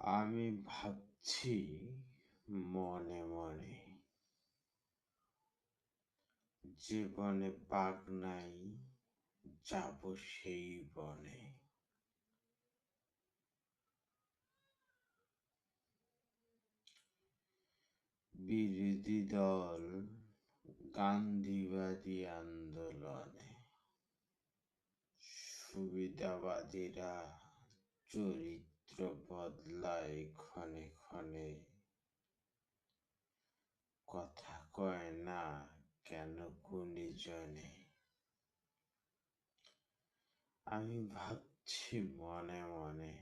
আমি ভাবছি মনে মনে, যে বনে বাঘ নাই যাব সেই বনে। বিরোধী দল গান্ধীবাদী আন্দোলনে, সুবিধাবাদীরা চরিত্র বদলায় ক্ষণে ক্ষণে, কথা কয় না কেন গুণীজনে। আমি ভাবছি মনে মনে,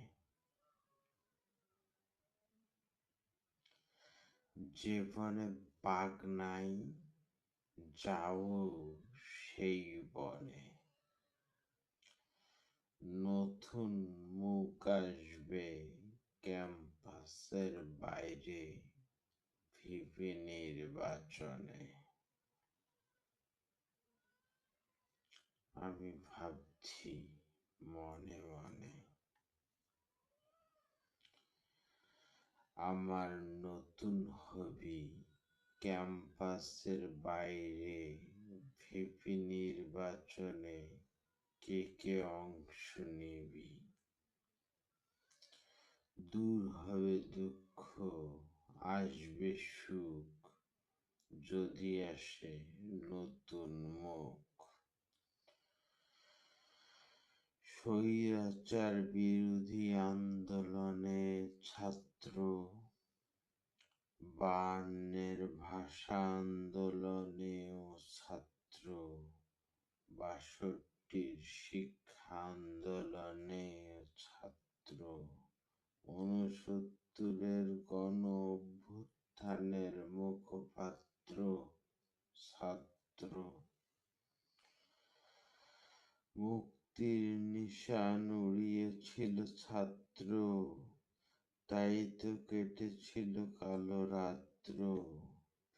যে বনে বাঘ নাই যাও সেই বনে। নতুন মুখ আসবে ক্যাম্পাসের বাইরে, ভিপি নির্বাচনে। আমি ভাবছি মনে মনে, আমার নতুন হবি ক্যাম্পাসের বাইরে, ভিপি নির্বাচনে কে কে অংশ নিবি। দূর হবে দুঃখ, আসবে সুখ, যদি আসে নতুন মুখ। স্বৈরাচার বিরোধী আন্দোলনে ছাত্র, 52-এর ভাষা আন্দোলনেও ছাত্র, 62-র শিক্ষা আন্দোলনে ছাত্র, 69-এর গণ অভ্যুত্থানের মুখপাত্র ছাত্র। মুক্তির নিশান উড়িয়েছিল ছাত্র, তাই তো কেটেছিল কালো রাত্র।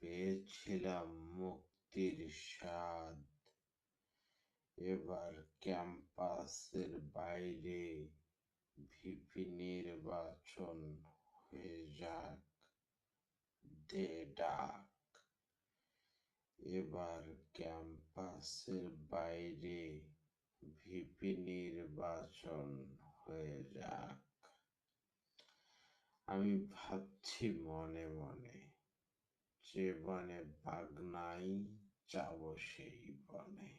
পেয়েছিলাম মুক্তির স্বাদ, এবার ক্যাম্পাসের বাইরে, ভিপি নির্বাচন হয়ে যাক, দে ডাক। এবার ক্যাম্পাসের বাইরে, ভিপি নির্বাচন হয়ে যাক। আমি ভাবছি মনে মনে, যে বনে বাঘ নাই যাব সেই বনে।